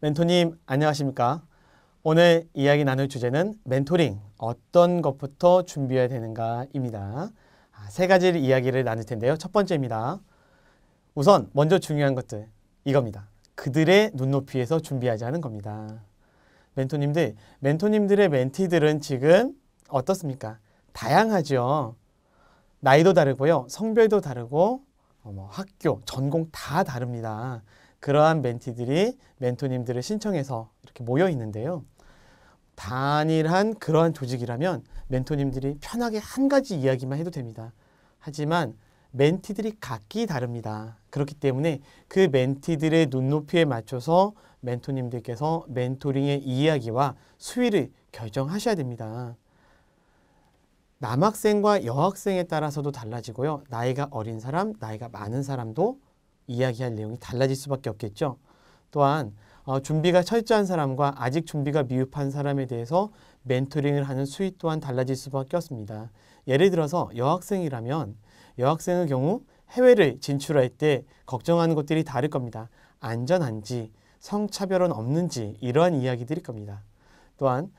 멘토님 안녕하십니까? 오늘 이야기 나눌 주제는 멘토링 어떤 것부터 준비해야 되는가입니다. 세 가지 이야기를 나눌 텐데요. 첫 번째입니다. 우선 먼저 중요한 것들 이겁니다. 그들의 눈높이에서 준비하지 않은 겁니다. 멘토님들의 멘티들은 지금 어떻습니까? 다양하죠. 나이도 다르고요. 성별도 다르고 학교, 전공 다 다릅니다. 그러한 멘티들이 멘토님들을 신청해서 이렇게 모여 있는데요. 단일한 그러한 조직이라면 멘토님들이 편하게 한 가지 이야기만 해도 됩니다. 하지만 멘티들이 각기 다릅니다. 그렇기 때문에 그 멘티들의 눈높이에 맞춰서 멘토님들께서 멘토링의 이야기와 수위를 결정하셔야 됩니다. 남학생과 여학생에 따라서도 달라지고요. 나이가 어린 사람, 나이가 많은 사람도 이야기할 내용이 달라질 수밖에 없겠죠. 또한 준비가 철저한 사람과 아직 준비가 미흡한 사람에 대해서 멘토링을 하는 수위 또한 달라질 수밖에 없습니다. 예를 들어서 여학생이라면 여학생의 경우 해외를 진출할 때 걱정하는 것들이 다를 겁니다. 안전한지, 성차별은 없는지 이러한 이야기들일 겁니다. 또한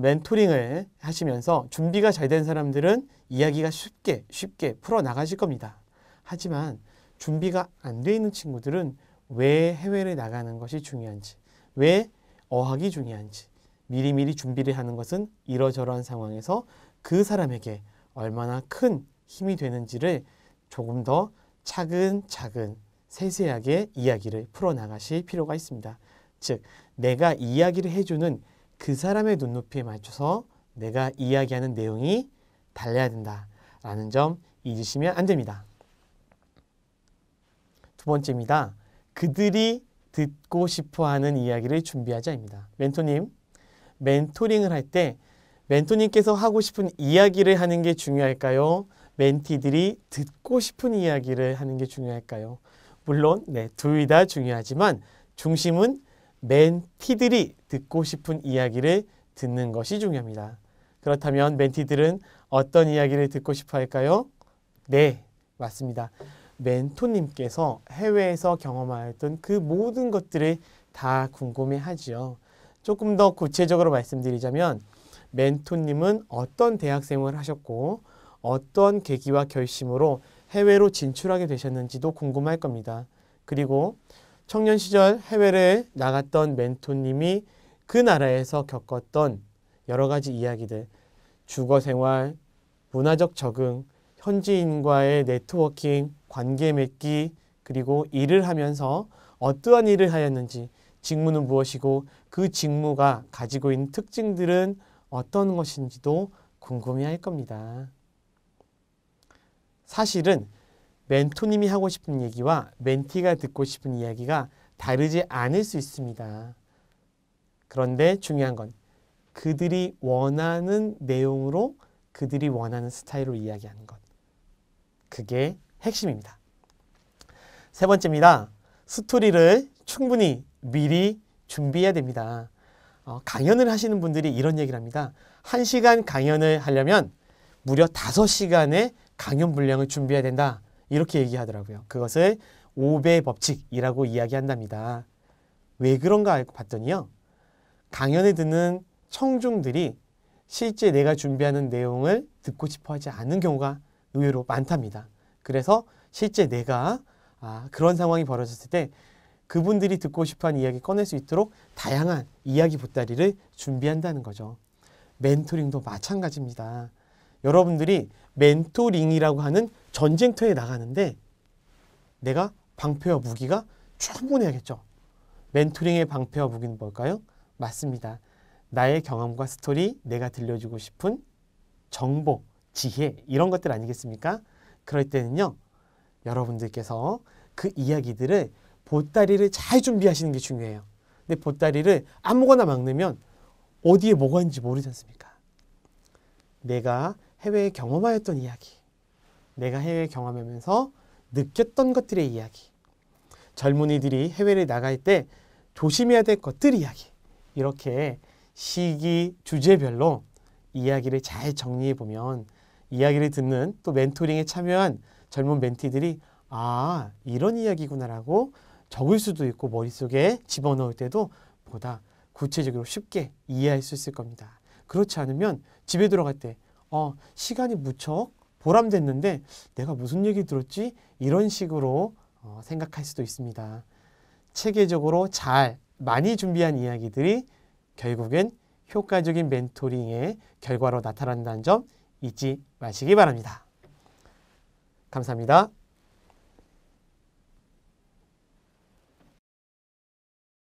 멘토링을 하시면서 준비가 잘 된 사람들은 이야기가 쉽게 풀어나가실 겁니다. 하지만 준비가 안 돼 있는 친구들은 왜 해외를 나가는 것이 중요한지, 왜 어학이 중요한지 미리미리 준비를 하는 것은 이러저러한 상황에서 그 사람에게 얼마나 큰 힘이 되는지를 조금 더 차근차근 세세하게 이야기를 풀어나가실 필요가 있습니다. 즉, 내가 이야기를 해주는 그 사람의 눈높이에 맞춰서 내가 이야기하는 내용이 달라야 된다라는 점 잊으시면 안 됩니다. 두 번째입니다. 그들이 듣고 싶어하는 이야기를 준비하자입니다. 멘토링을 할 때 멘토님께서 하고 싶은 이야기를 하는 게 중요할까요? 멘티들이 듣고 싶은 이야기를 하는 게 중요할까요? 물론 둘 다 중요하지만 중심은 멘티들이 듣고 싶은 이야기를 듣는 것이 중요합니다. 그렇다면 멘티들은 어떤 이야기를 듣고 싶어 할까요? 네, 맞습니다. 멘토님께서 해외에서 경험하였던 그 모든 것들을 다 궁금해하지요. 조금 더 구체적으로 말씀드리자면 멘토님은 어떤 대학생활을 하셨고 어떤 계기와 결심으로 해외로 진출하게 되셨는지도 궁금할 겁니다. 그리고 청년 시절 해외를 나갔던 멘토님이 그 나라에서 겪었던 여러 가지 이야기들, 주거 생활, 문화적 적응, 현지인과의 네트워킹, 관계 맺기, 그리고 일을 하면서 어떠한 일을 하였는지, 직무는 무엇이고 그 직무가 가지고 있는 특징들은 어떤 것인지도 궁금해할 겁니다. 사실은 멘토님이 하고 싶은 얘기와 멘티가 듣고 싶은 이야기가 다르지 않을 수 있습니다. 그런데 중요한 건 그들이 원하는 내용으로 그들이 원하는 스타일로 이야기하는 것. 그게 핵심입니다. 세 번째입니다. 스토리를 충분히 미리 준비해야 됩니다. 강연을 하시는 분들이 이런 얘기를 합니다. 1시간 강연을 하려면 무려 5시간의 강연 분량을 준비해야 된다. 이렇게 얘기하더라고요. 그것을 5배 법칙이라고 이야기한답니다. 왜 그런가 알고 봤더니요. 강연을 듣는 청중들이 실제 내가 준비하는 내용을 듣고 싶어 하지 않는 경우가 의외로 많답니다. 그래서 실제 내가 그런 상황이 벌어졌을 때 그분들이 듣고 싶어하는 이야기 꺼낼 수 있도록 다양한 이야기 보따리를 준비한다는 거죠. 멘토링도 마찬가지입니다. 여러분들이 멘토링이라고 하는 전쟁터에 나가는데 내가 방패와 무기가 충분해야겠죠. 멘토링의 방패와 무기는 뭘까요? 맞습니다. 나의 경험과 스토리, 내가 들려주고 싶은 정보, 지혜 이런 것들 아니겠습니까? 그럴 때는요. 여러분들께서 그 이야기들을 보따리를 잘 준비하시는 게 중요해요. 근데 보따리를 아무거나 막 넣으면 어디에 뭐가 있는지 모르지 않습니까? 내가 해외에 경험하였던 이야기, 내가 해외에 경험하면서 느꼈던 것들의 이야기, 젊은이들이 해외를 나갈 때 조심해야 될 것들 이야기, 이렇게 시기, 주제별로 이야기를 잘 정리해보면 이야기를 듣는 또 멘토링에 참여한 젊은 멘티들이 이런 이야기구나라고 적을 수도 있고 머릿속에 집어넣을 때도 보다 구체적으로 쉽게 이해할 수 있을 겁니다. 그렇지 않으면 집에 들어갈 때 시간이 무척 보람됐는데 내가 무슨 얘기 들었지? 이런 식으로 생각할 수도 있습니다. 체계적으로 잘 많이 준비한 이야기들이 결국엔 효과적인 멘토링의 결과로 나타난다는 점 잊지 마시기 바랍니다. 감사합니다.